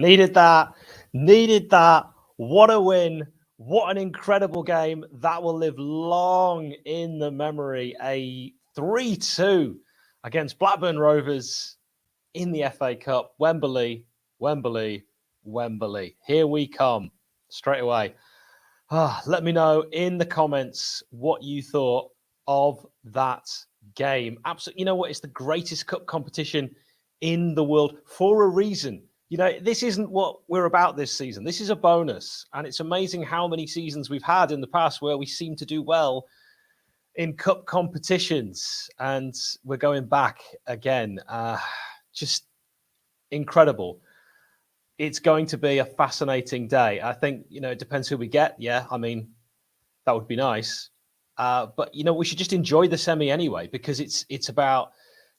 Needed that. Needed that. What a win. What an incredible game. That will live long in the memory. A 3-2 against Blackburn Rovers in the FA Cup. Wembley, Wembley, Wembley. Here we come straight away. Let me know in the comments what you thought of that game. Absolutely. You know what? It's the greatest cup competition in the world for a reason. You know, this isn't what we're about this season. This is a bonus. And it's amazing how many seasons we've had in the past where we seem to do well in cup competitions. And we're going back again. Just incredible. It's going to be a fascinating day. I think, you know, it depends who we get. Yeah, I mean, that would be nice. But, you know, we should just enjoy the semi anyway, because it's about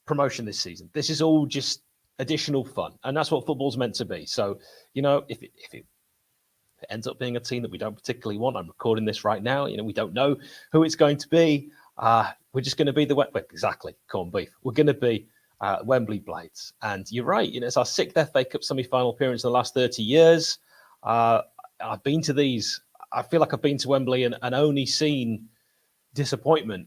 promotion this season. This is all just additional fun. And that's what football's meant to be. So, you know, if it ends up being a team that we don't particularly want, I'm recording this right now, you know, we don't know who it's going to be. We're just going to be exactly, corned beef. We're going to be Wembley Blades. And you're right, you know, it's our 6th FA Cup semi-final appearance in the last 30 years. I've been to these. I feel like I've been to Wembley and only seen disappointment.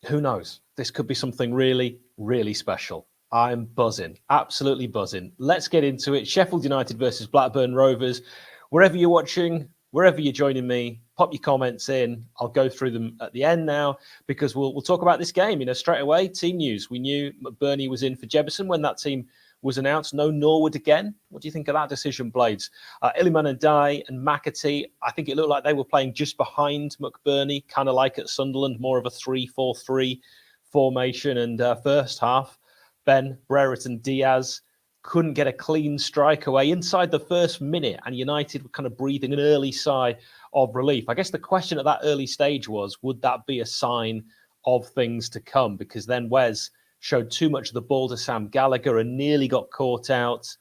Who knows? This could be something really, really special. I'm buzzing, absolutely buzzing. Let's get into it. Sheffield United versus Blackburn Rovers. Wherever you're watching, wherever you're joining me, pop your comments in. I'll go through them at the end now because we'll talk about this game. You know, straight away, team news. We knew McBurney was in for Jebison when that team was announced. No Norwood again. What do you think of that decision, Blades? Iliman and Dye and McAtee, I think it looked like they were playing just behind McBurney, kind of like at Sunderland, more of a 3-4-3 formation. And first half, Ben, Brereton and Diaz couldn't get a clean strike away inside the first minute, and United were kind of breathing an early sigh of relief. I guess the question at that early stage was, would that be a sign of things to come? Because then Wes showed too much of the ball to Sam Gallagher and nearly got caught out,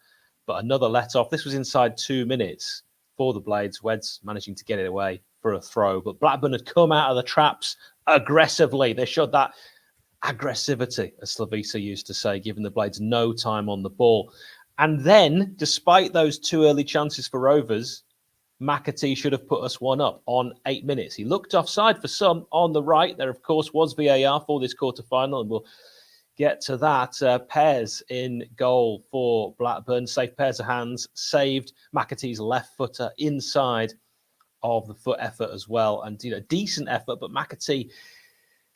but another let-off. This was inside 2 minutes for the Blades. Wes managing to get it away for a throw, but Blackburn had come out of the traps aggressively. They showed that aggressivity, as Slavisa used to say, giving the Blades no time on the ball. And then, despite those 2 early chances for Rovers, McAtee should have put us 1 up on 8 minutes. He looked offside for some on the right. There, of course, was VAR for this quarter-final, and we'll get to that. Pears in goal for Blackburn. Safe pairs of hands. Saved McAtee's left footer inside of the foot effort as well. And, you know, decent effort, but McAtee,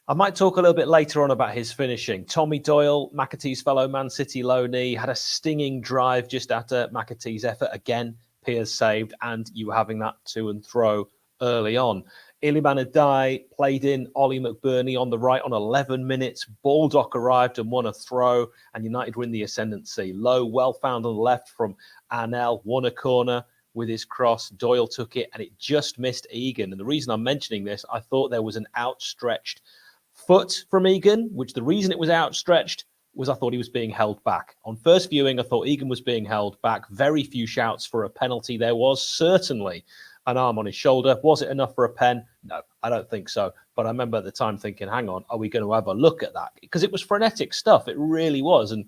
I might talk a little bit later on about his finishing. Tommy Doyle, McAtee's fellow Man City loanee, had a stinging drive just after McAtee's effort. Again, Piers saved, and you were having that to and throw early on. Iliman Adai played in Ollie McBurney on the right on 11 minutes. Baldock arrived and won a throw, and United win the ascendancy. Lowe, well found on the left from Arnell, won a corner with his cross. Doyle took it, and it just missed Egan. And the reason I'm mentioning this, I thought there was an outstretched foot from Egan, which the reason it was outstretched was I thought he was being held back. On first viewing, I thought Egan was being held back. Very few shouts for a penalty. There was certainly an arm on his shoulder. Was it enough for a pen? No, I don't think so. But I remember at the time thinking, hang on, are we going to have a look at that? Because it was frenetic stuff. It really was. And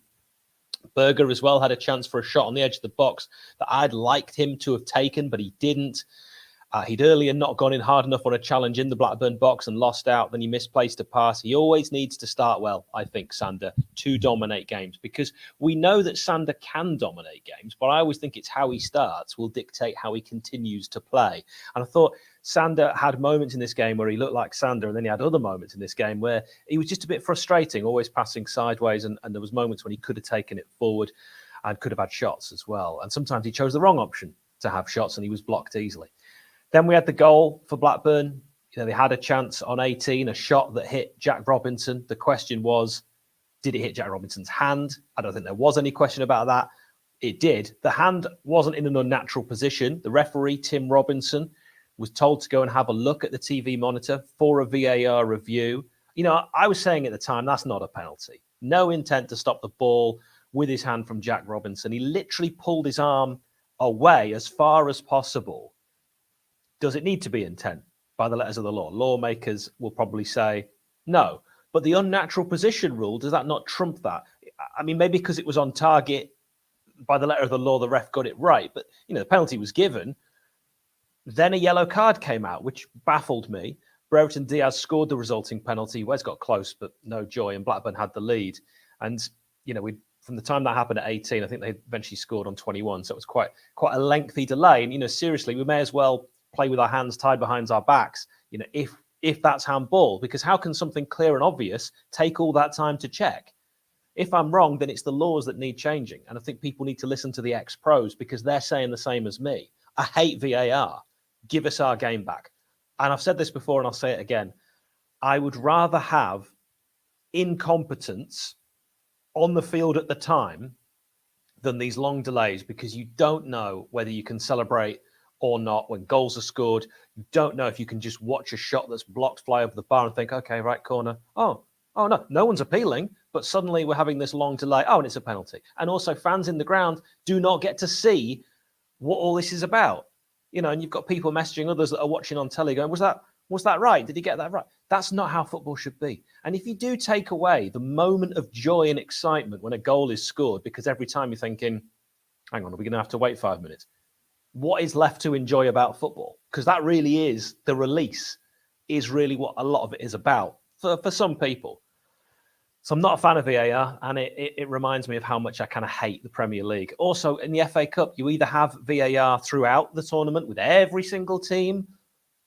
Berger as well had a chance for a shot on the edge of the box that I'd liked him to have taken, but he didn't. He'd earlier not gone in hard enough on a challenge in the Blackburn box and lost out. Then he misplaced a pass. He always needs to start well, I think, Sander, to dominate games, because we know that Sander can dominate games, but I always think it's how he starts will dictate how he continues to play. And I thought Sander had moments in this game where he looked like Sander, and then he had other moments in this game where he was just a bit frustrating, always passing sideways, and there was moments when he could have taken it forward and could have had shots as well. And sometimes he chose the wrong option to have shots, and he was blocked easily. Then we had the goal for Blackburn. You know, they had a chance on 18, a shot that hit Jack Robinson. The question was, did it hit Jack Robinson's hand? I don't think there was any question about that. It did. The hand wasn't in an unnatural position. The referee, Tim Robinson, was told to go and have a look at the TV monitor for a VAR review. You know, I was saying at the time, that's not a penalty. No intent to stop the ball with his hand from Jack Robinson. He literally pulled his arm away as far as possible. Does it need to be intent by the letters of the law? Lawmakers will probably say no. But the unnatural position rule, does that not trump that? I mean, maybe because it was on target, by the letter of the law, the ref got it right. But, the penalty was given. Then a yellow card came out, which baffled me. Brereton Diaz scored the resulting penalty. Wes got close, but no joy, and Blackburn had the lead. And, from the time that happened at 18, I think they eventually scored on 21. So it was quite a lengthy delay. And, seriously, we may as well play with our hands tied behind our backs, if that's handball, because how can something clear and obvious take all that time to check? If I'm wrong, then it's the laws that need changing. And I think people need to listen to the ex-pros because they're saying the same as me. I hate VAR. Give us our game back. And I've said this before and I'll say it again. I would rather have incompetence on the field at the time than these long delays, because you don't know whether you can celebrate or not when goals are scored. You don't know if you can just watch a shot that's blocked fly over the bar and think, okay, right corner. Oh no one's appealing, but suddenly we're having this long delay. Oh, and it's a penalty. And also fans in the ground do not get to see what all this is about. And you've got people messaging others that are watching on telly going, was that right? Did he get that right? That's not how football should be. And if you do take away the moment of joy and excitement when a goal is scored, because every time you're thinking, hang on, are we going to have to wait 5 minutes? What is left to enjoy about football? Because that really is, the release is really what a lot of it is about for some people. So I'm not a fan of VAR, and it reminds me of how much I kind of hate the Premier League. Also, in the FA Cup, you either have VAR throughout the tournament with every single team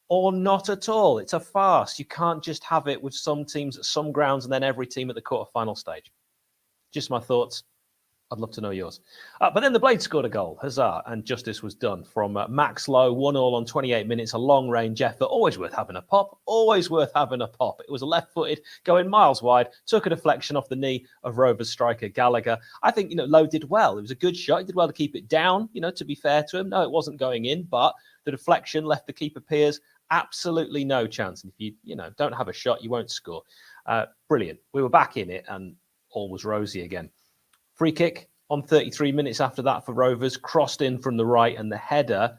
or not at all. It's a farce. You can't just have it with some teams at some grounds and then every team at the quarter-final stage. Just my thoughts. I'd love to know yours. But then the Blades scored a goal, huzzah, and justice was done from Max Lowe, 1-1 on 28 minutes, a long-range effort, always worth having a pop, always worth having a pop. It was a left-footed, going miles wide, took a deflection off the knee of Rovers striker Gallagher. I think, Lowe did well. It was a good shot. He did well to keep it down, to be fair to him. No, it wasn't going in, but the deflection left the keeper Piers absolutely no chance. And if you, don't have a shot, you won't score. Brilliant. We were back in it, and all was rosy again. Free kick on 33 minutes after that for Rovers, crossed in from the right, and the header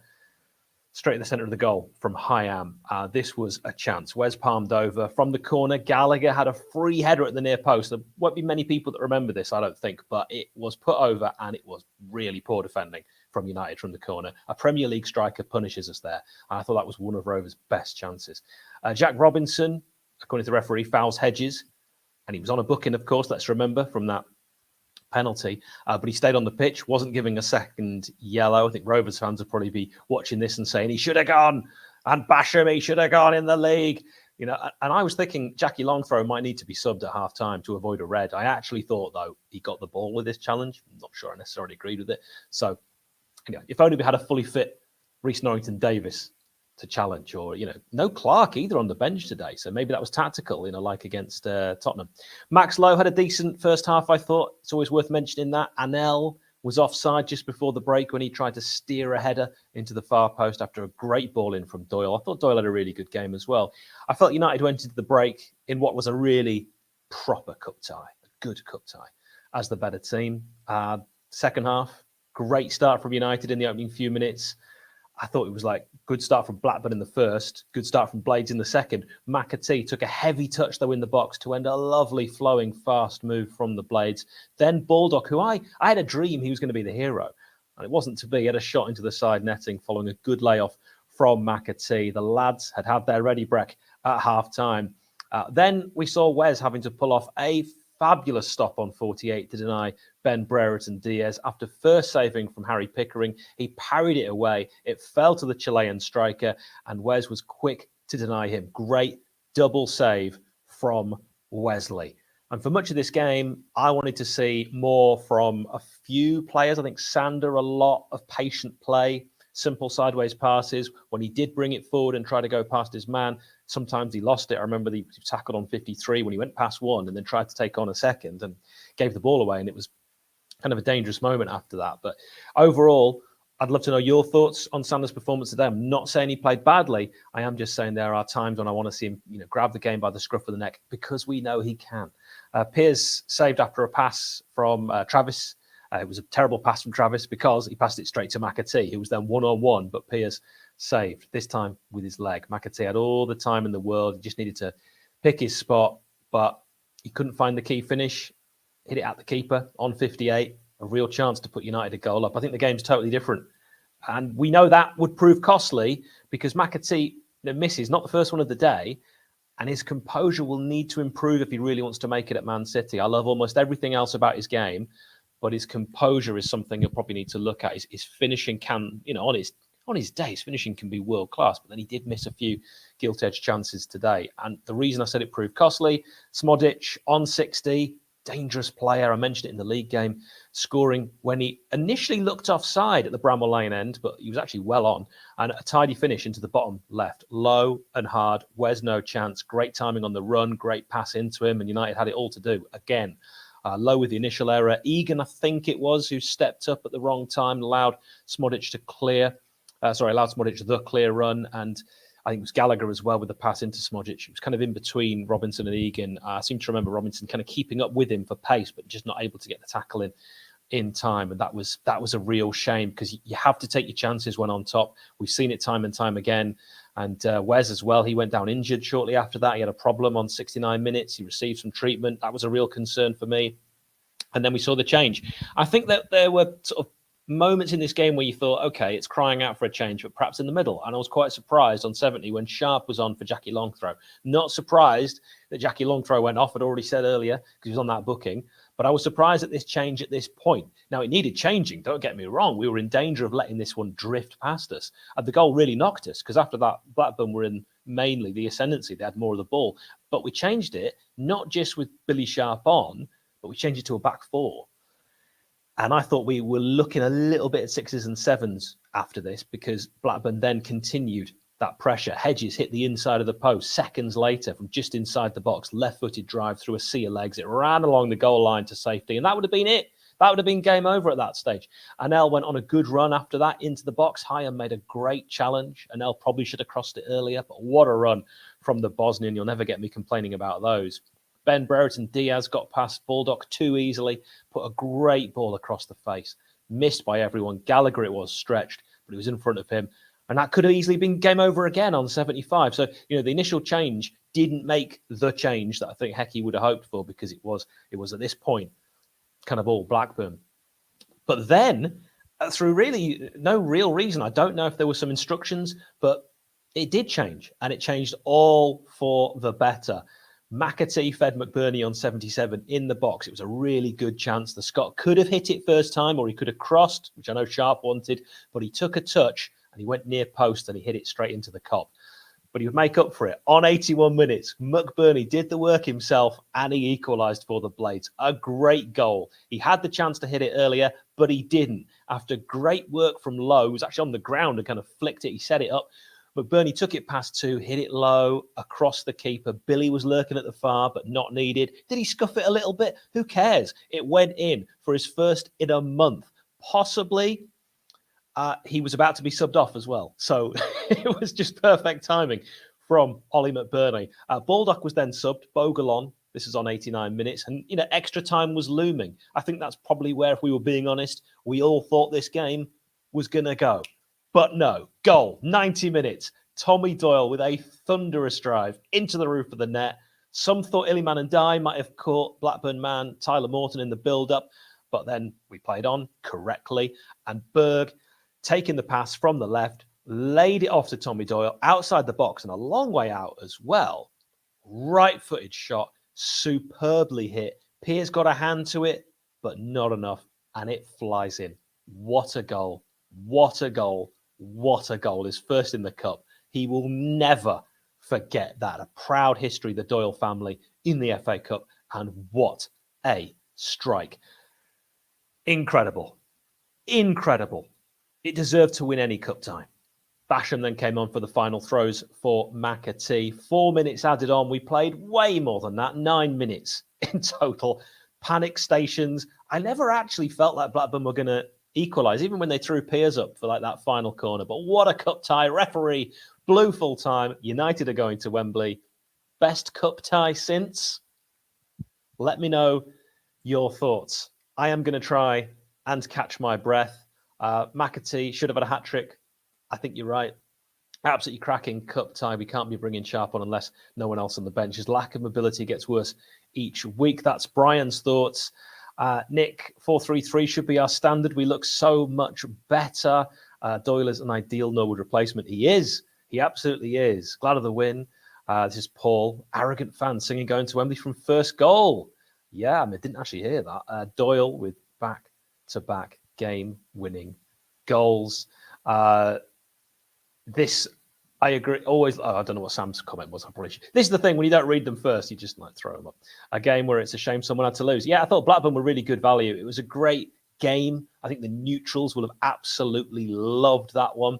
straight in the centre of the goal from Hyam. This was a chance. Wes palmed over from the corner. Gallagher had a free header at the near post. There won't be many people that remember this, I don't think, but it was put over, and it was really poor defending from United from the corner. A Premier League striker punishes us there. I thought that was one of Rovers' best chances. Jack Robinson, according to the referee, fouls Hedges, and he was on a booking, of course, let's remember, from that penalty, but he stayed on the pitch, wasn't giving a second yellow. I think Rovers fans will probably be watching this and saying he should have gone, and Basham, he should have gone in the league. And I was thinking Jackie Longthrow might need to be subbed at half time to avoid a red. I actually thought, though, he got the ball with this challenge. I'm not sure I necessarily agreed with it. So, if only we had a fully fit Reece Norrington Davis to challenge, or, no Clark either on the bench today. So maybe that was tactical, like against Tottenham. Max Lowe had a decent first half, I thought. It's always worth mentioning that. Anel was offside just before the break when he tried to steer a header into the far post after a great ball in from Doyle. I thought Doyle had a really good game as well. I felt United went into the break in what was a really proper cup tie, a good cup tie, as the better team. Second half, great start from United in the opening few minutes. I thought it was like good start from Blackburn in the first, good start from Blades in the second. McAtee took a heavy touch, though, in the box to end a lovely, flowing, fast move from the Blades. Then Baldock, who I had a dream he was going to be the hero, and it wasn't to be. He had a shot into the side netting following a good layoff from McAtee. The lads had their ready break at half-time. Then we saw Wes having to pull off a fabulous stop on 48 to deny Ben Brereton Diaz. After first saving from Harry Pickering, he parried it away. It fell to the Chilean striker, and Wes was quick to deny him. Great double save from Wesley. And for much of this game, I wanted to see more from a few players. I think Sander, a lot of patient play, simple sideways passes. When he did bring it forward and try to go past his man, sometimes he lost it. I remember he tackled on 53 when he went past one and then tried to take on a second and gave the ball away. And it was kind of a dangerous moment after that. But overall, I'd love to know your thoughts on Sander's performance today. I'm not saying he played badly. I am just saying there are times when I want to see him, grab the game by the scruff of the neck, because we know he can. Piers saved after a pass from Travis. It was a terrible pass from Travis because he passed it straight to McAtee, who was then one-on-one, but Piers saved, this time with his leg. McAtee had all the time in the world. He just needed to pick his spot, but he couldn't find the key finish. Hit it at the keeper on 58. a real chance to put United a goal up. I think the game's totally different. And we know that would prove costly because McAtee misses, not the first one of the day, and his composure will need to improve if he really wants to make it at Man City. I love almost everything else about his game, but his composure is something he'll probably need to look at. His finishing can, on his day, his finishing can be world class, but then he did miss a few gilt-edged chances today. And the reason I said it proved costly, Smodic on 60, dangerous player. I mentioned it in the league game, scoring when he initially looked offside at the Bramall Lane end, but he was actually well on. And a tidy finish into the bottom left, low and hard. Where's no chance? Great timing on the run, great pass into him, and United had it all to do again. Low with the initial error. Egan, I think it was, who stepped up at the wrong time, allowed Smodic to clear. Allowed Smodic the clear run, and I think it was Gallagher as well with the pass into Smodic. It was kind of in between Robinson and Egan. I seem to remember Robinson kind of keeping up with him for pace, but just not able to get the tackle in time. And that was a real shame because you have to take your chances when on top. We've seen it time and time again. And Wes as well, he went down injured shortly after that. He had a problem on 69 minutes. He received some treatment. That was a real concern for me. And then we saw the change. I think that there were sort of moments in this game where you thought, okay, it's crying out for a change, but perhaps in the middle. And I was quite surprised on 70 when Sharp was on for Jackie Longthrow. Not surprised that Jackie Longthrow went off, I'd already said earlier, because he was on that booking. But I was surprised at this change at this point. Now, it needed changing, don't get me wrong. We were in danger of letting this one drift past us. And the goal really knocked us, because after that, Blackburn were in mainly the ascendancy. They had more of the ball. But we changed it, not just with Billy Sharp on, but we changed it to a back four. And I thought we were looking a little bit at 6s and 7s after this because Blackburn then continued that pressure. Hedges hit the inside of the post seconds later from just inside the box, left-footed drive through a sea of legs. It ran along the goal line to safety, and that would have been it. That would have been game over at that stage. Anel went on a good run after that into the box. Hayam made a great challenge. Anel probably should have crossed it earlier, but what a run from the Bosnian. You'll never get me complaining about those. Ben Brereton Diaz got past Baldock too easily, put a great ball across the face. Missed by everyone. Gallagher it was, stretched, but he was in front of him. And that could have easily been game over again on 75. So, the initial change didn't make the change that I think Hecky would have hoped for because it was at this point kind of all Blackburn. But then, through really no real reason, I don't know if there were some instructions, but it did change. And it changed all for the better. McAtee fed McBurney on 77 in the box. It was a really good chance. The Scot could have hit it first time or he could have crossed, which I know Sharp wanted, but he took a touch and he went near post and he hit it straight into the cop. But he would make up for it. On 81 minutes, McBurney did the work himself and he equalised for the Blades. A great goal. He had the chance to hit it earlier, but he didn't. After great work from Lowe, he was actually on the ground and kind of flicked it. He set it up. McBurney took it past two, hit it low, across the keeper. Billy was lurking at the far, but not needed. Did he scuff it a little bit? Who cares? It went in for his first in a month. Possibly, he was about to be subbed off as well. So it was just perfect timing from Ollie McBurney. Baldock was then subbed, Bogle on. This is on 89 minutes. And, extra time was looming. I think that's probably where, if we were being honest, we all thought this game was going to go. But no, goal, 90 minutes. Tommy Doyle with a thunderous drive into the roof of the net. Some thought Iliman and Dye might have caught Blackburn man Tyler Morton in the build-up, but then we played on correctly. And Berg, taking the pass from the left, laid it off to Tommy Doyle outside the box and a long way out as well. Right-footed shot, superbly hit. Pearce got a hand to it, but not enough, and it flies in. What a goal. What a goal. What a goal. His first in the cup. He will never forget that. A proud history, the Doyle family in the FA Cup. And what a strike. Incredible. Incredible. It deserved to win any cup tie. Basham then came on for the final throws for McAtee. 4 minutes added on. We played way more than that. 9 minutes in total. Panic stations. I never actually felt like Blackburn were going to equalise, even when they threw Pearce up for that final corner. But what a cup tie. Referee blew full time. United are going to Wembley. Best cup tie since? Let me know your thoughts. I am going to try and catch my breath. McAtee should have had a hat-trick. I think you're right. Absolutely cracking cup tie. We can't be bringing Sharp on unless no one else on the bench. His lack of mobility gets worse each week. That's Brian's thoughts. Nick, 4-3-3 should be our standard. We look so much better. Doyle is an ideal Norwood replacement. He is. He absolutely is. Glad of the win. This is Paul, arrogant fan, singing going to Wembley from first goal. Yeah, I mean, I didn't actually hear that. Doyle with back-to-back game-winning goals. This, I agree. Always, I don't know what Sam's comment was. I probably should. This is the thing, when you don't read them first, you just like throw them up. A game where it's a shame someone had to lose. Yeah, I thought Blackburn were really good value. It was a great game. I think the neutrals will have absolutely loved that one.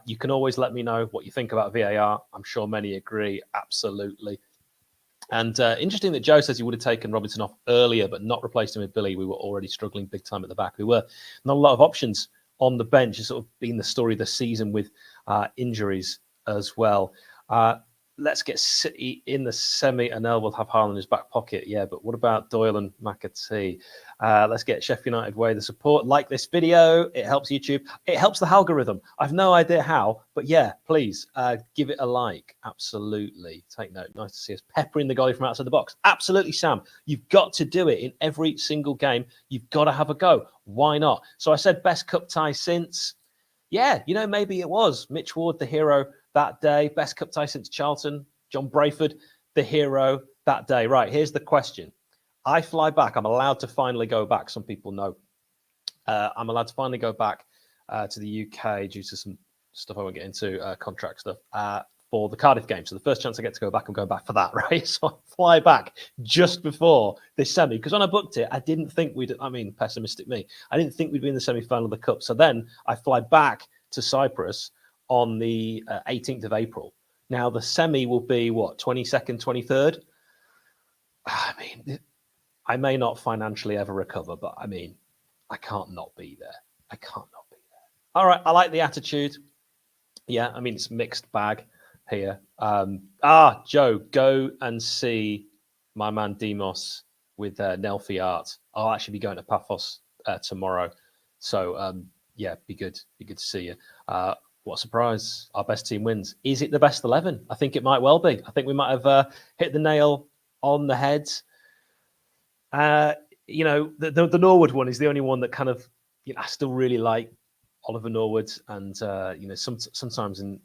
You can always let me know what you think about VAR. I'm sure many agree. Absolutely. And interesting that Joe says he would have taken Robinson off earlier, but not replaced him with Billy. We were already struggling big time at the back. We were not a lot of options on the bench. It's sort of been the story of the season with injuries as well. Let's get City in the semi, and El will have Haaland in his back pocket. Yeah, but what about Doyle and McAtee? Let's get Sheffield United way the support. Like this video. It helps YouTube. It helps the algorithm. I've no idea how, but yeah, please give it a like. Absolutely. Take note. Nice to see us peppering the goalie from outside the box. Absolutely, Sam. You've got to do it in every single game. You've got to have a go. Why not? So I said best cup tie since. Yeah, you know, maybe it was Mitch Ward, the hero that day. Best cup tie since Charlton. John Brayford, the hero that day. Right, here's the question. I fly back. I'm allowed to finally go back. Some people know. I'm allowed to finally go back to the UK due to some stuff I won't get into, contract stuff, for the Cardiff game. So the first chance I get to go back, I'm going back for that, right? So I fly back just before this semi, because when I booked it, I didn't think pessimistic me, I didn't think we'd be in the semi-final of the Cup. So then I fly back to Cyprus on the 18th of April. Now, the semi will be, what, 22nd, 23rd? I mean, I may not financially ever recover, but I mean, I can't not be there. I can't not be there. All right, I like the attitude. Yeah, I mean, it's mixed bag here. Joe, go and see my man Demos with Nelfi Art. I'll actually be going to Paphos tomorrow. So, yeah, be good to see you. What a surprise. Our best team wins. Is it the best 11? I think it might well be. I think we might have hit the nail on the head. You know, the Norwood one is the only one that kind of, you know, I still really like Oliver Norwood. And, you know, sometimes in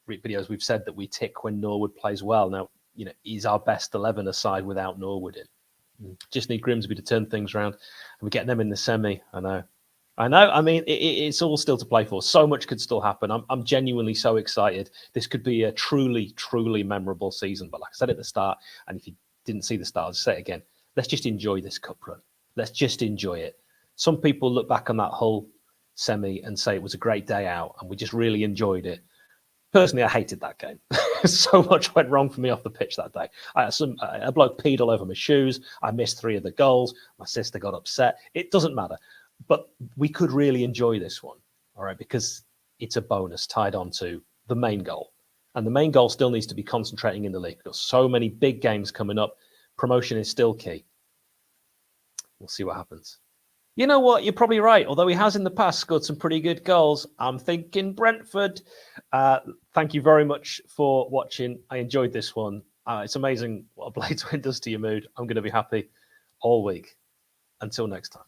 videos we've said that we tick when Norwood plays well. Now, you know, is our best 11 aside without Norwood in? Just need Grimsby to turn things around. And we're getting them in the semi. I know. I mean, it's all still to play for. So much could still happen. I'm genuinely so excited. This could be a truly, truly memorable season. But like I said at the start, and if you didn't see the start, I'll say it again. Let's just enjoy this cup run. Let's just enjoy it. Some people look back on that whole semi and say it was a great day out and we just really enjoyed it. Personally, I hated that game. So much went wrong for me off the pitch that day. A bloke peed all over my shoes. I missed 3 of the goals. My sister got upset. It doesn't matter. But we could really enjoy this one, all right, because it's a bonus tied on to the main goal. And the main goal still needs to be concentrating in the league. We've got so many big games coming up. Promotion is still key. We'll see what happens. You know what? You're probably right. Although he has in the past scored some pretty good goals. I'm thinking Brentford. Thank you very much for watching. I enjoyed this one. It's amazing what a Blades win does to your mood. I'm going to be happy all week. Until next time.